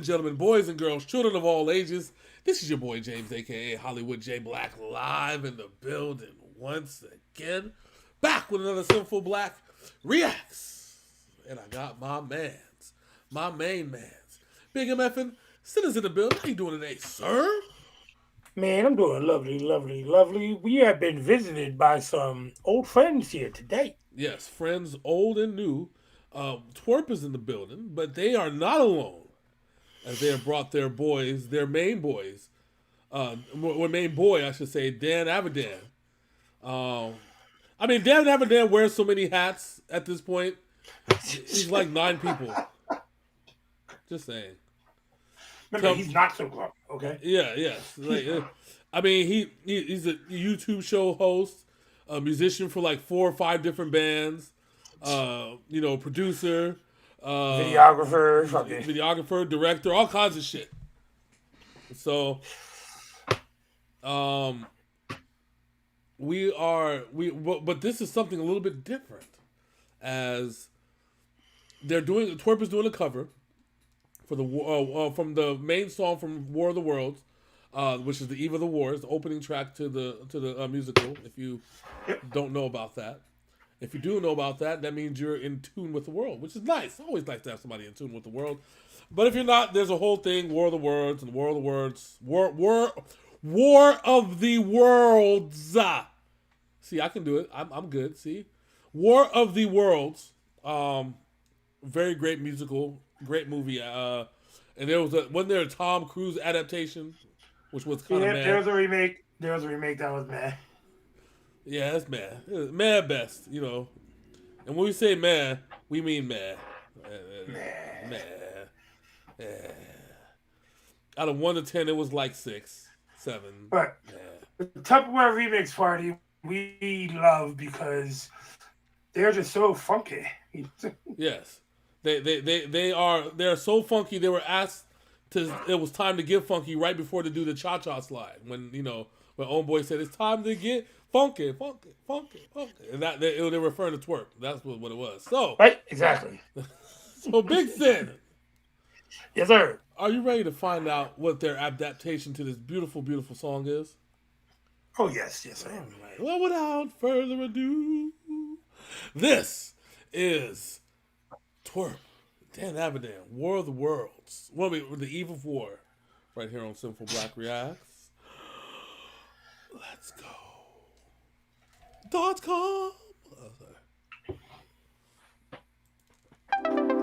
and gentlemen, boys and girls, children of all ages, this is your boy James, aka Hollywood J Black, live in the building once again. Back with another Synful Blaq Reacts. And I got my main mans. Big MFing, sinners in the building. How you doing today, sir? Man, I'm doing lovely. We have been visited by some old friends here today. Yes, friends old and new. TWRP is in the building, but they are not alone, as they have brought their boys, their main boys, or main boy, I should say, Dan Avidan. Dan Avidan wears so many hats at this point. He's like 9 people. Just saying. Remember, he's not so grumpy, okay? Yeah, yes. He's a YouTube show host, a musician for like 4 or 5 different bands, producer, videographer, director, all kinds of shit. So, but this is something a little bit different, as TWRP is doing a cover for the from the main song from War of the Worlds, which is the Eve of the Wars, the opening track to the musical. If you don't know about that, if you do know about that, that means you're in tune with the world, which is nice. I always like to have somebody in tune with the world. But if you're not, there's a whole thing, War of the Worlds and War of the Worlds, War of the Worlds. See, I can do it. I'm good. See, War of the Worlds. Very great musical, great movie. And wasn't there a Tom Cruise adaptation, which was kind of mad. There was a remake. That was mad. Yeah, that's mad. Mad best, And when we say mad, we mean mad. Mad. Out of 1 to 10, it was like 6, 7. But the Tupperware remix party we love because they're just so funky. Yes. They're so funky. They were asked it was time to get funky right before they do the cha-cha slide. When Old Boy said it's time to get funky, and that they were referring to TWRP. That's what it was. So right, exactly. So Big Sin, yes sir. Are you ready to find out what their adaptation to this beautiful, beautiful song is? Oh yes, I am. Right. Well, without further ado, this is TWRP, Dan Avidan, War of the Worlds. The Eve of War, right here on Synful Blaq Reacts. Let's go. .com.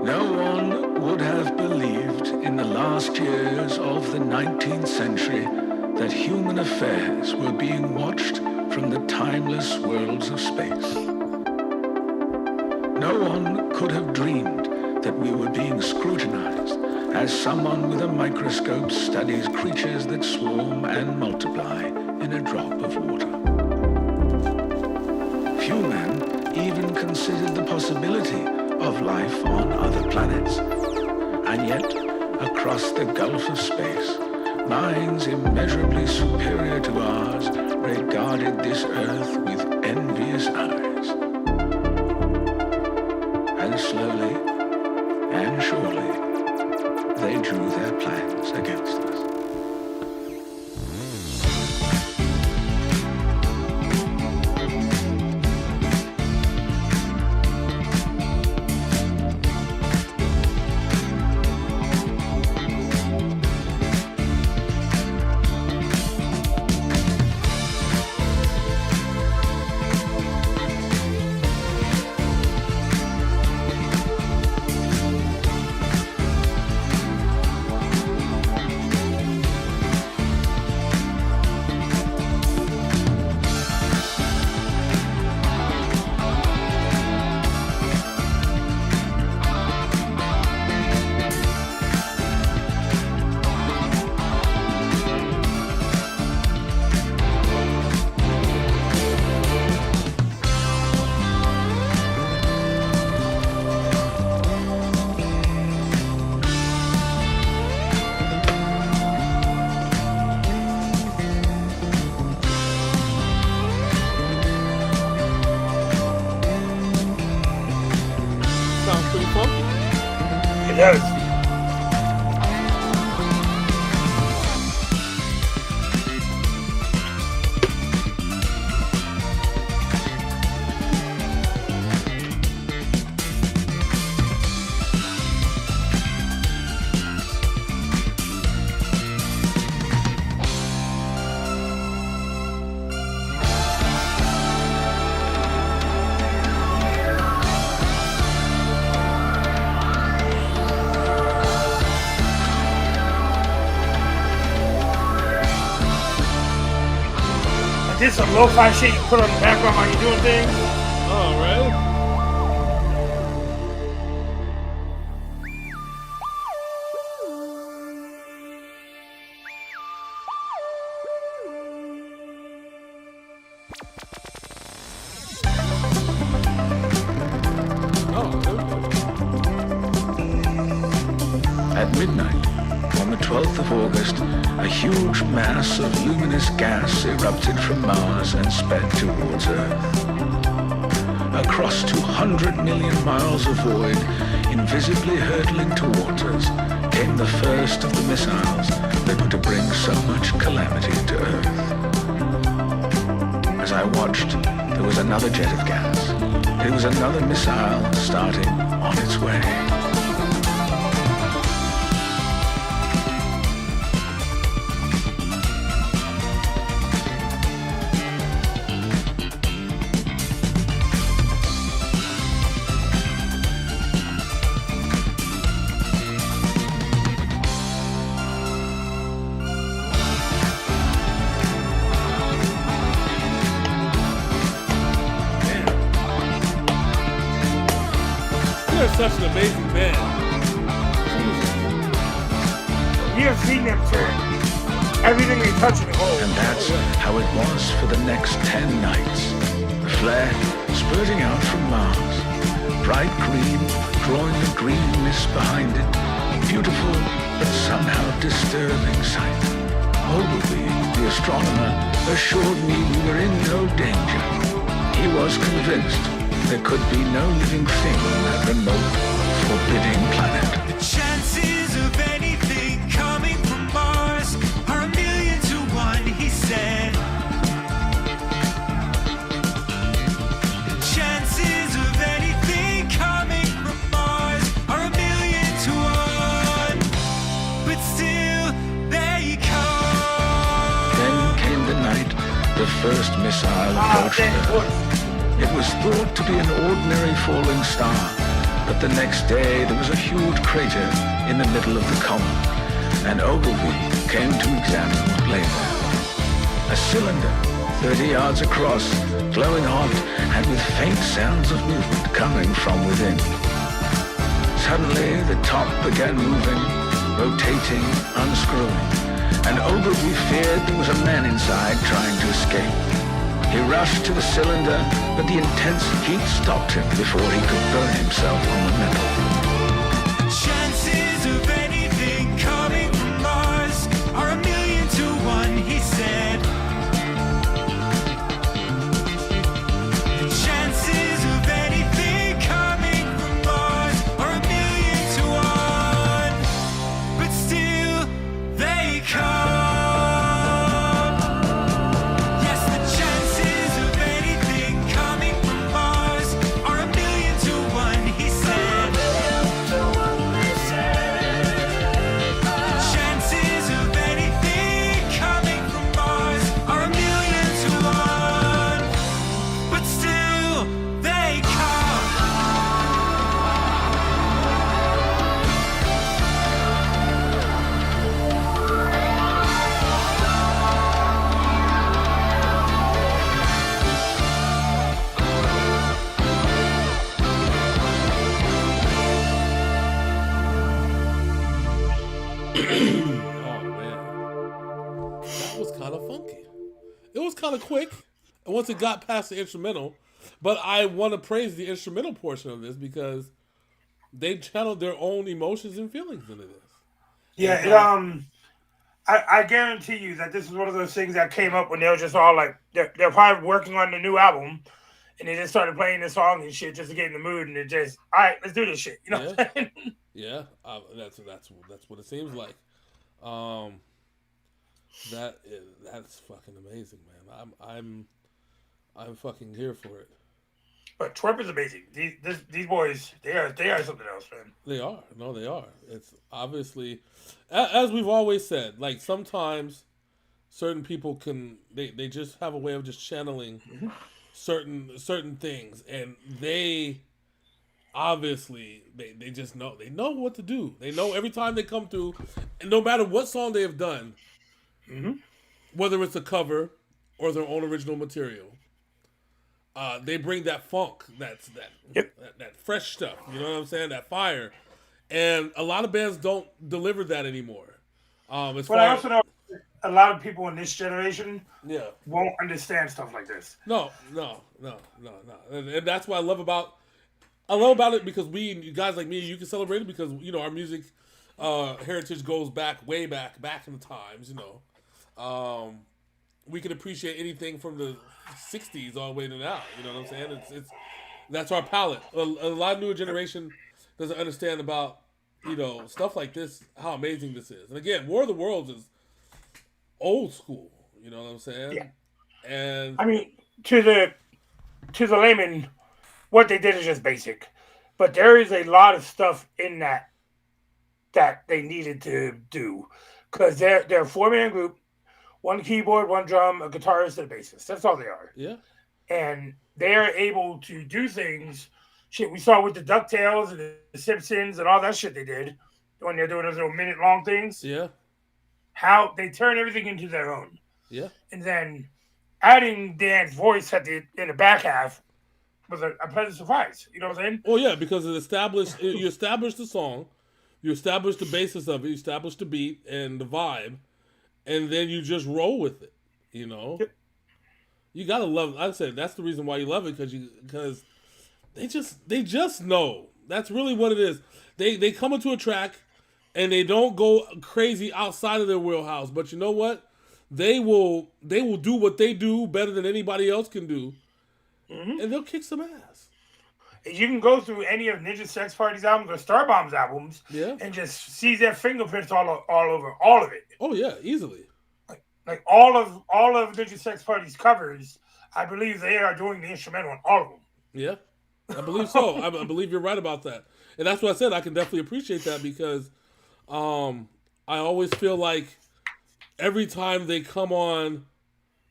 No one would have believed in the last years of the 19th century that human affairs were being watched from the timeless worlds of space. No one could have dreamed that we were being scrutinized as someone with a microscope studies creatures that swarm and multiply in a drop of water. Few men even considered the possibility of life on other planets. And yet, across the gulf of space, minds immeasurably superior to ours regarded this Earth with envious eyes. And slowly and surely, they drew their plans against us. It does. Just some lo-fi shit you put on the background while you're doing things. All right. At midnight, on the 12th of August, a huge mass of luminous gas erupted from Mars and sped towards Earth. Across 200 million miles of void, invisibly hurtling towards us, came the first of the missiles that were to bring so much calamity to Earth. As I watched, there was another jet of gas. It was another missile starting on its way. They're such an amazing band. You have seen them turn everything they touch in gold. And that's how it was for the next 10 nights. The flare spurting out from Mars. Bright green, drawing the green mist behind it. Beautiful, but somehow disturbing sight. Ogilvy, the astronomer, assured me we were in no danger. He was convinced there could be no living thing on that remote, forbidding planet. The chances of anything coming from Mars are 1,000,000 to 1, he said. The chances of anything coming from Mars are 1,000,000 to 1, but still they come. Then came the night the first missile approached Earth. It was thought to be an ordinary falling star, but the next day there was a huge crater in the middle of the comet, and Ogilvy came to examine what lay there. A cylinder, 30 yards across, glowing hot, and with faint sounds of movement coming from within. Suddenly the top began moving, rotating, unscrewing, and Ogilvy feared there was a man inside trying to escape. He rushed to the cylinder, but the intense heat stopped him before he could burn himself on the metal. The chances of anything coming from Mars are 1,000,000 to 1, he said. The chances of anything coming from Mars are 1,000,000 to 1, but still they come. Yes, the chances of anything coming from Mars are 1,000,000 to 1, he said. The chances of anything coming from Mars are 1,000,000 to 1, but still they come. Oh man, that was kind of funky. It was kind of quick, and once it got past the instrumental, but I want to praise the instrumental portion of this because they channeled their own emotions and feelings into this. Yeah, I guarantee you that this is one of those things that came up when they were just all like, they're probably working on the new album, and they just started playing this song and shit just to get in the mood, and it just, all right, let's do this shit. You know what I'm saying? Yeah, that's what it seems like. That's fucking amazing, man. I'm fucking here for it. But TWRP is amazing. These boys, they are something else, man. They are. No, they are. It's obviously, as we've always said, like sometimes certain people they just have a way of just channeling certain things, and they obviously they just know what to do. They know every time they come through, and no matter what song they have done, whether it's a cover or their own original material. They bring that funk, that fresh stuff. You know what I'm saying? That fire, and a lot of bands don't deliver that anymore. But I also know a lot of people in this generation yeah, won't understand stuff like this. no, and that's what I love about it because you guys like me, you can celebrate it because our music heritage goes way back in the times. We can appreciate anything from the '60s all the way to now. You know what I'm saying? It's that's our palette. A lot of newer generation doesn't understand about stuff like this, how amazing this is. And again, War of the Worlds is old school. You know what I'm saying? Yeah. And I mean, to the layman, what they did is just basic, but there is a lot of stuff in that they needed to do because they're a 4-man group, 1 keyboard, 1 drum, a guitarist, and a bassist. That's all they are. yeah, And they're able to do things. Shit, we saw with the DuckTales and the Simpsons and all that shit they did when they're doing those little minute-long things. yeah, How they turn everything into their own. yeah. And then adding Dan's voice in the back half was a pleasant surprise. You know what I'm saying? Well, yeah, because you establish the song, you establish the basis of it, you establish the beat and the vibe, and then you just roll with it. Yep. You gotta love. Like I said, that's the reason why you love it because they just know. That's really what it is. They come into a track and they don't go crazy outside of their wheelhouse. But you know what? They will do what they do better than anybody else can do, and they'll kick some ass. You can go through any of Ninja Sex Party's albums or Starbomb's albums, and just see their fingerprints all over all of it. Oh yeah, easily. Like all of Ninja Sex Party's covers, I believe they are doing the instrumental on all of them. Yeah, I believe so. I believe you're right about that, and that's what I said. I can definitely appreciate that because I always feel like every time they come on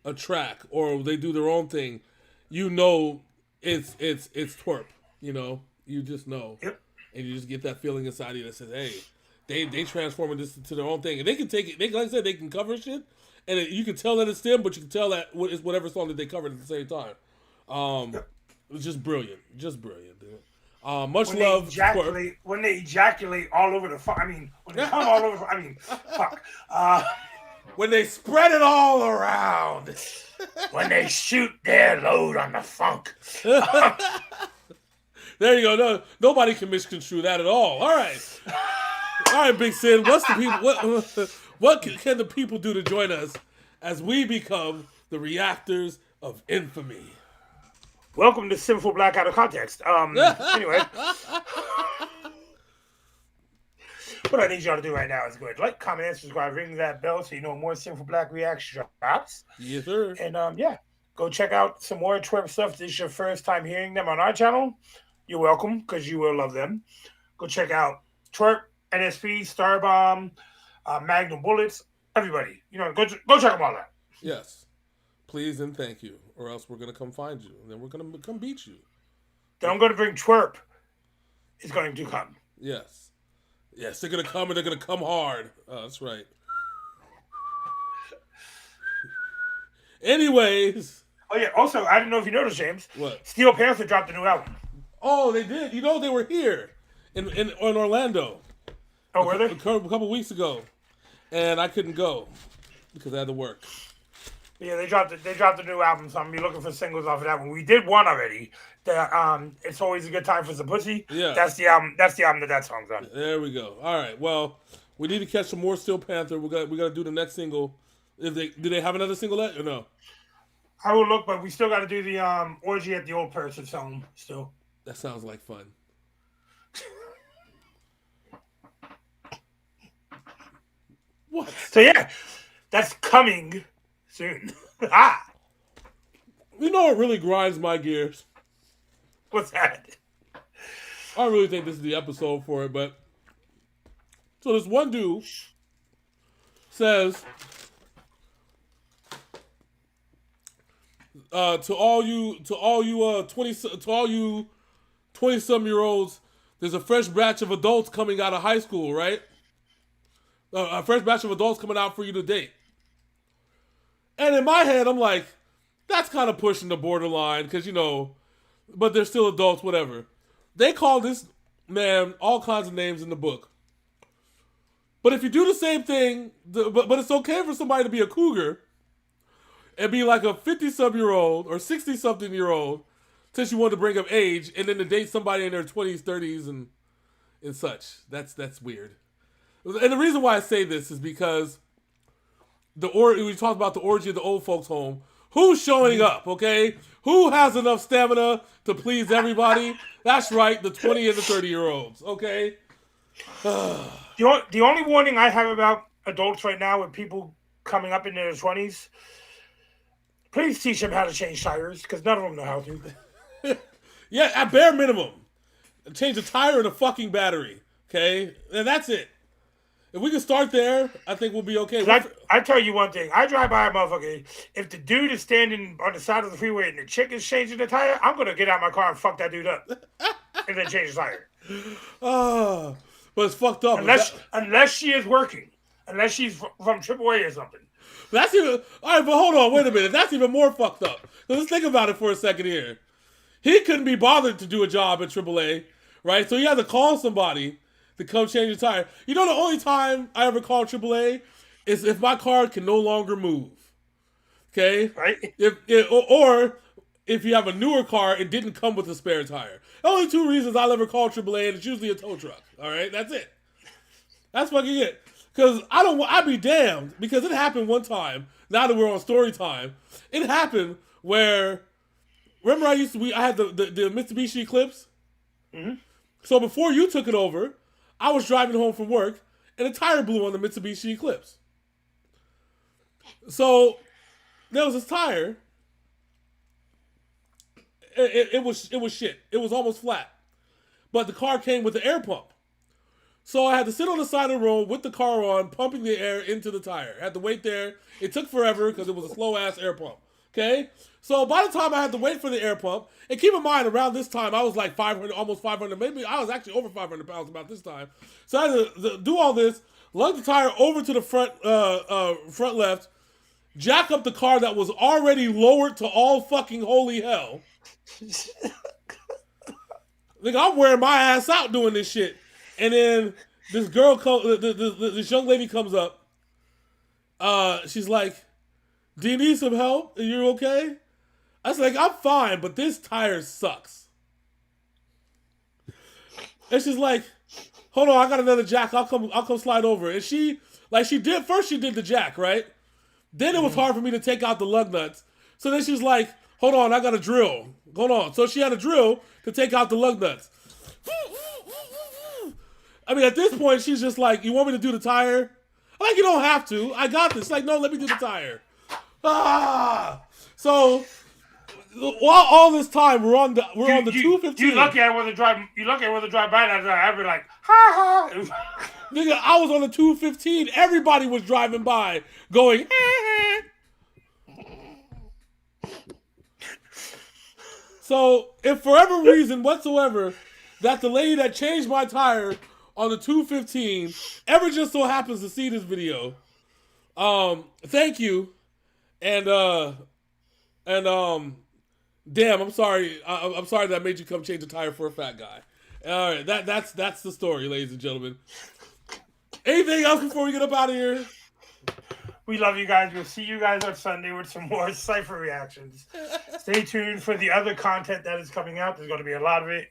a track or they do their own thing, it's TWRP. You just know, and you just get that feeling inside of you that says, "Hey, they transforming this into their own thing," and they can take it. Like I said, they can cover shit, and you can tell that it's them, but you can tell that it's whatever song that they covered at the same time. It's just brilliant, dude. Much when love. When they ejaculate all over the fuck. I mean, when they come all over. I mean, fuck. When they spread it all around. When they shoot their load on the funk. There you go. No, nobody can misconstrue that at all. All right, Big Sin. What's the people? What can the people do to join us as we become the reactors of infamy? Welcome to Synful Blaq Out of Context. Anyway. What I need y'all to do right now is go ahead, like, comment, and subscribe, ring that bell so you know more Synful Blaq Reacts drops. Yes, sir. And go check out some more TWRP stuff. If this is your first time hearing them on our channel, you're welcome because you will love them. Go check out TWRP, NSP, Starbomb, Magnum Bullets, everybody. Go check them all out. Yes. Please and thank you, or else we're going to come find you, and then we're going to come beat you. Then I'm going to bring TWRP. It's going to come. Yes. Yes, they're going to come, and they're going to come hard. That's right. Anyways. Oh, yeah. Also, I didn't know if you noticed, James. What? Steel Panther dropped a new album. Oh, they did. They were here in Orlando. Oh, were they? A couple weeks ago. And I couldn't go because I had to work. Yeah, they dropped a new album, so I'm gonna be looking for singles off of that one. We did one already. It's always a good time for some pussy. Yeah, that's the album that song's on. There we go. All right. Well, we need to catch some more Steel Panther. We got to do the next single. Do they have another single yet or no? I will look, but we still got to do the orgy at the old person's home still. That sounds like fun. What? So yeah, that's coming soon. You know what really grinds my gears? What's that? I don't really think this is the episode for it, but so this one dude says to all you 20-some-year-olds, there's a fresh batch of adults coming out of high school, right? A fresh batch of adults coming out for you to date. And in my head, I'm like, that's kind of pushing the borderline because, but they're still adults, whatever. They call this man all kinds of names in the book. But if you do the same thing, but it's okay for somebody to be a cougar and be like a 50-some-year-old or 60-something-year-old since you want to bring up age, and then to date somebody in their 20s, 30s, and such. That's weird. And the reason why I say this is because we talked about the orgy of the old folks' home. Who's showing up, okay? Who has enough stamina to please everybody? That's right, the 20 and the 30-year-olds, okay? The only warning I have about adults right now with people coming up in their 20s, please teach them how to change tires, because none of them know how to. Yeah, at bare minimum. Change a tire and a fucking battery, okay? And that's it. If we can start there, I think we'll be okay. I tell you one thing. I drive by a motherfucker. If the dude is standing on the side of the freeway and the chick is changing the tire, I'm going to get out my car and fuck that dude up. And then change the tire. But it's fucked up. Unless she is working. Unless she's from AAA or something. That's even... All right, but hold on. Wait a minute. That's even more fucked up. Let's think about it for a second here. He couldn't be bothered to do a job at AAA, right? So he had to call somebody to come change the tire. The only time I ever call AAA is if my car can no longer move. Okay? Right. Or if you have a newer car, it didn't come with a spare tire. Only two reasons I'll ever call AAA, and it's usually a tow truck. All right? That's it. That's fucking it. Because I'd be damned, because it happened one time, now that we're on story time, it happened where, remember I had the Mitsubishi Eclipse? Mm-hmm. So before you took it over, I was driving home from work, and a tire blew on the Mitsubishi Eclipse. So there was this tire. It was shit. It was almost flat. But the car came with the air pump. So I had to sit on the side of the road with the car on, pumping the air into the tire. I had to wait there. It took forever because it was a slow-ass air pump. Okay? So by the time I had to wait for the air pump, and keep in mind, around this time, I was like 500, almost 500, maybe I was actually over 500 pounds about this time. So I had to do all this, lug the tire over to the front left, jack up the car that was already lowered to all fucking holy hell. Like, I'm wearing my ass out doing this shit. And then this girl, this young lady comes up. She's like, "Do you need some help? Are you okay?" I was like, "I'm fine, but this tire sucks." And she's like, "Hold on, I got another jack. I'll come slide over." And she did the jack, right? Then it was hard for me to take out the lug nuts. So then she was like, "Hold on, I got a drill. Hold on." So she had a drill to take out the lug nuts. I mean, at this point, she's just like, "You want me to do the tire?" I'm like, "You don't have to. I got this." Like, "No, let me do the tire." So while all this time we're on the 215. You lucky I wasn't driving. You lucky I wasn't driving by that. I'd be like, ha ha. Nigga, I was on the 215. Everybody was driving by, going, ha ha. So if for every reason whatsoever that the lady that changed my tire on the 215 ever just so happens to see this video, thank you, and damn, I'm sorry. I'm sorry that I made you come change a tire for a fat guy. All right, that's the story, ladies and gentlemen. Anything else before we get up out of here? We love you guys. We'll see you guys on Sunday with some more Cypher reactions. Stay tuned for the other content that is coming out. There's going to be a lot of it.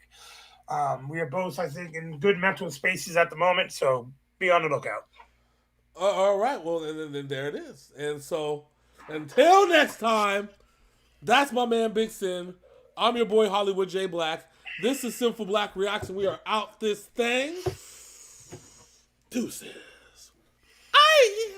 We are both, I think, in good mental spaces at the moment, so be on the lookout. All right, well, then there it is. And so, until next time, that's my man Big Sin. I'm your boy Hollywood J Black. This is Synful Blaq Reacts, and we are out this thing. Deuces. Aye.